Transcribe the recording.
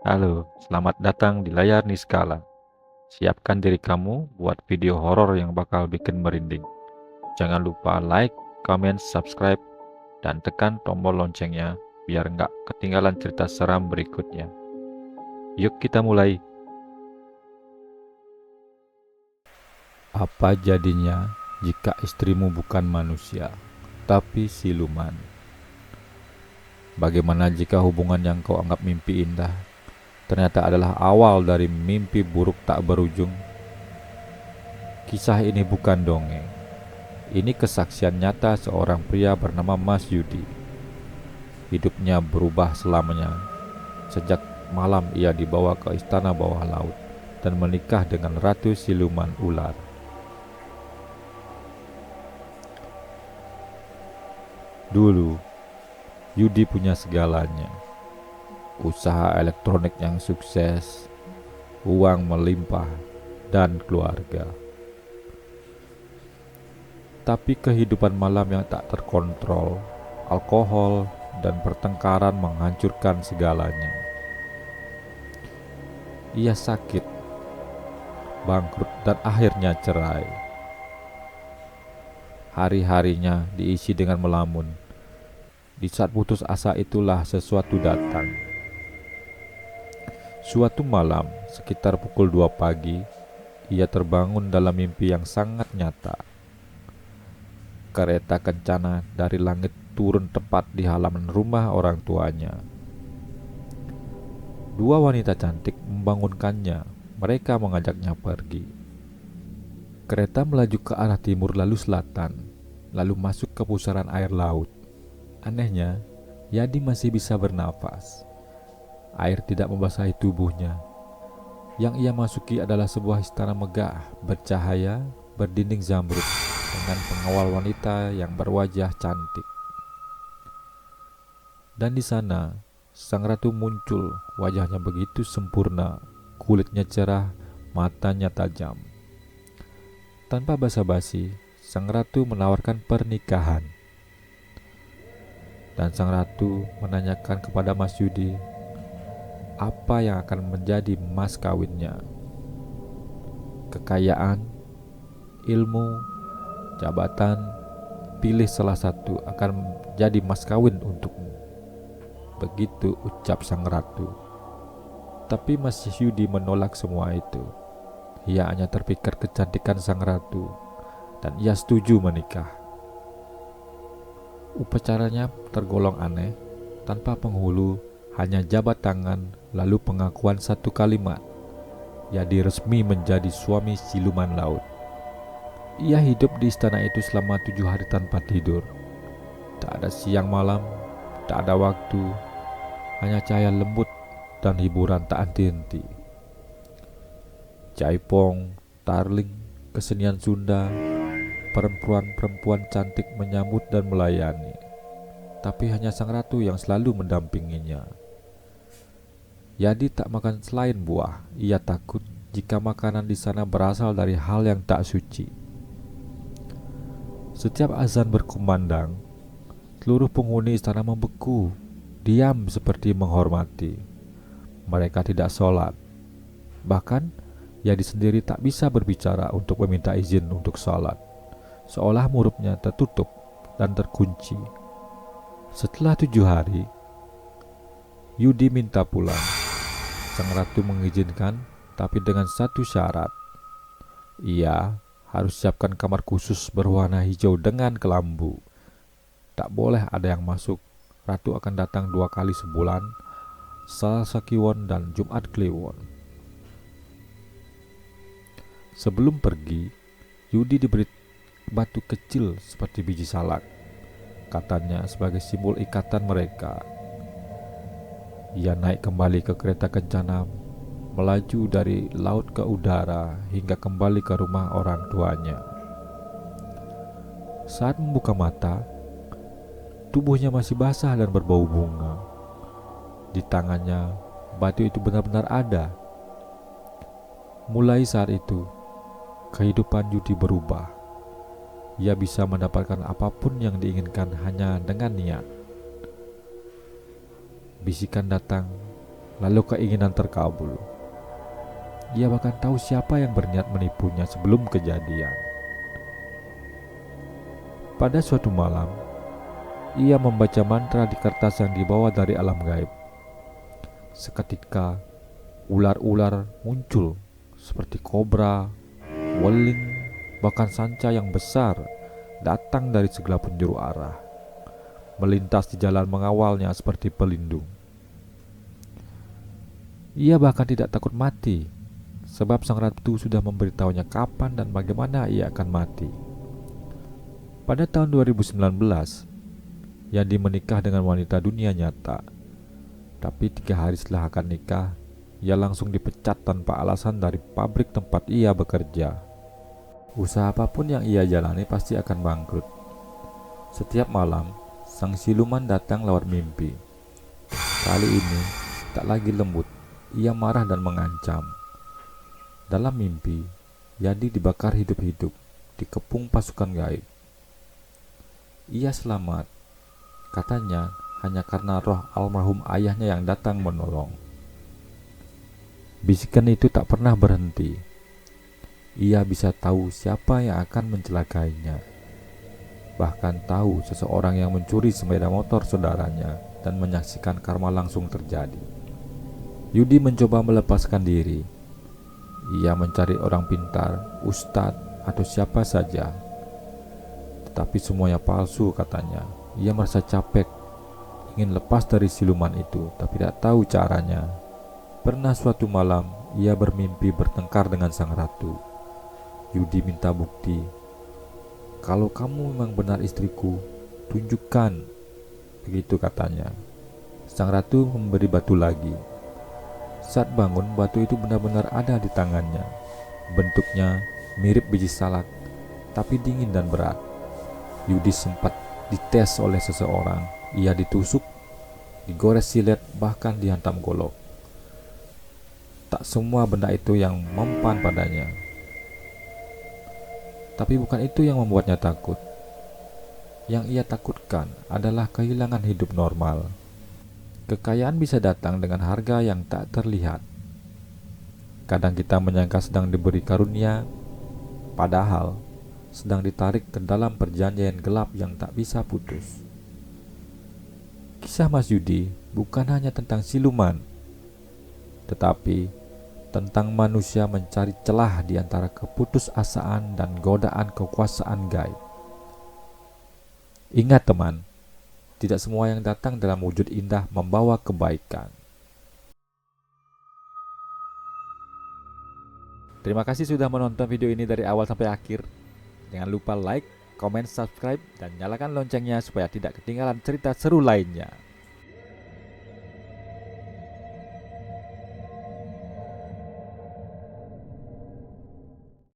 Halo, selamat datang di layar Niskala. Siapkan diri kamu buat video horor yang bakal bikin merinding. Jangan lupa like, comment, subscribe, dan tekan tombol loncengnya biar nggak ketinggalan cerita seram berikutnya. Yuk kita mulai. Apa jadinya jika istrimu bukan manusia, tapi siluman? Bagaimana jika hubungan yang kau anggap mimpi indah ternyata adalah awal dari mimpi buruk tak berujung? Kisah ini bukan dongeng. Ini kesaksian nyata seorang pria bernama Mas Yudi. Hidupnya berubah selamanya sejak malam ia dibawa ke istana bawah laut dan menikah dengan ratu siluman ular. Dulu, Yudi punya segalanya. Usaha elektronik yang sukses, uang melimpah, dan keluarga. Tapi kehidupan malam yang tak terkontrol, alkohol, dan pertengkaran menghancurkan segalanya. Ia sakit, bangkrut, dan akhirnya cerai. Hari-harinya diisi dengan melamun. Di saat putus asa itulah sesuatu datang. Suatu malam, sekitar pukul 2 pagi, ia terbangun dalam mimpi yang sangat nyata. Kereta kencana dari langit turun tepat di halaman rumah orang tuanya. Dua wanita cantik membangunkannya. Mereka mengajaknya pergi. Kereta melaju ke arah timur lalu selatan, lalu masuk ke pusaran air laut. Anehnya, Yadi masih bisa bernafas. Air tidak membasahi tubuhnya. Yang ia masuki adalah sebuah istana megah, bercahaya, berdinding zamrud, dengan pengawal wanita yang berwajah cantik. Dan di sana, sang ratu muncul, wajahnya begitu sempurna, kulitnya cerah, matanya tajam. Tanpa basa-basi, sang ratu menawarkan pernikahan. Dan sang ratu menanyakan kepada Mas Yudi apa yang akan menjadi mas kawinnya. Kekayaan, ilmu, jabatan, pilih salah satu akan menjadi mas kawin untukmu. Begitu ucap sang ratu. Tapi Mas Yudi menolak semua itu. Ia hanya terpikat kecantikan sang ratu dan ia setuju menikah. Upacaranya tergolong aneh, tanpa penghulu, hanya jabat tangan lalu pengakuan satu kalimat. Yadi resmi menjadi suami siluman laut. Ia hidup di istana itu selama 7 hari tanpa tidur. Tak ada siang malam, tak ada waktu, hanya cahaya lembut dan hiburan tak henti-henti. Jaipong, tarling, kesenian Sunda, perempuan-perempuan cantik menyambut dan melayani. Tapi hanya sang ratu yang selalu mendampinginya. Yadi tak makan selain buah. Ia takut jika makanan di sana berasal dari hal yang tak suci. Setiap azan berkumandang, seluruh penghuni istana membeku, diam seperti menghormati. Mereka tidak sholat. Bahkan Yadi sendiri tak bisa berbicara untuk meminta izin untuk sholat, seolah mulutnya tertutup dan terkunci. Setelah 7 hari, Yudi minta pulang. Sang ratu mengizinkan, tapi dengan satu syarat. Ia harus siapkan kamar khusus berwarna hijau dengan kelambu. Tak boleh ada yang masuk. Ratu akan datang 2 kali sebulan, Selasa Kliwon dan Jumat Kliwon. Sebelum pergi, Yudi diberi batu kecil seperti biji salak, katanya sebagai simbol ikatan mereka. Ia naik kembali ke kereta kencana, melaju dari laut ke udara hingga kembali ke rumah orang tuanya. Saat membuka mata, tubuhnya masih basah dan berbau bunga. Di tangannya, batu itu benar-benar ada. Mulai saat itu, kehidupan Yudi berubah. Ia bisa mendapatkan apapun yang diinginkan hanya dengan niat. Bisikan datang, lalu keinginan terkabul. Ia bahkan tahu siapa yang berniat menipunya sebelum kejadian. Pada suatu malam, ia membaca mantra di kertas yang dibawa dari alam gaib. Seketika, ular-ular muncul seperti kobra, weling, bahkan sanca yang besar datang dari segala penjuru arah, melintas di jalan mengawalnya seperti pelindung. Ia bahkan tidak takut mati, sebab sang ratu sudah memberitahunya kapan dan bagaimana ia akan mati. Pada tahun 2019, Yadi menikah dengan wanita dunia nyata. Tapi 3 hari setelah akan nikah, ia langsung dipecat tanpa alasan dari pabrik tempat ia bekerja. Usaha apapun yang ia jalani pasti akan bangkrut. Setiap malam, sang siluman datang lewat mimpi. Kali ini, tak lagi lembut, ia marah dan mengancam. Dalam mimpi, Yadi dibakar hidup-hidup, dikepung pasukan gaib. Ia selamat, katanya hanya karena roh almarhum ayahnya yang datang menolong. Bisikan itu tak pernah berhenti. Ia bisa tahu siapa yang akan mencelakainya. Bahkan tahu seseorang yang mencuri sepeda motor saudaranya dan menyaksikan karma langsung terjadi. Yudi mencoba melepaskan diri. Ia mencari orang pintar, ustadz, atau siapa saja. Tetapi semuanya palsu, katanya. Ia merasa capek, ingin lepas dari siluman itu, tapi tidak tahu caranya. Pernah suatu malam, ia bermimpi bertengkar dengan sang ratu. Yudi minta bukti. Kalau kamu memang benar istriku, tunjukkan. Begitu katanya. Sang ratu memberi batu lagi. Saat bangun, batu itu benar-benar ada di tangannya. Bentuknya mirip biji salak, tapi dingin dan berat. Yudi sempat dites oleh seseorang. Ia ditusuk, digores silet, bahkan dihantam golok. Tak semua benda itu yang mempan padanya. Tapi bukan itu yang membuatnya takut. Yang ia takutkan adalah kehilangan hidup normal. Kekayaan bisa datang dengan harga yang tak terlihat. Kadang kita menyangka sedang diberi karunia, padahal sedang ditarik ke dalam perjanjian gelap yang tak bisa putus. Kisah Mas Yudi bukan hanya tentang siluman, tetapi tentang manusia mencari celah di antara keputusasaan dan godaan kekuasaan gaib. Ingat teman, tidak semua yang datang dalam wujud indah membawa kebaikan. Terima kasih sudah menonton video ini dari awal sampai akhir. Jangan lupa like, komen, subscribe, dan nyalakan loncengnya supaya tidak ketinggalan cerita seru lainnya.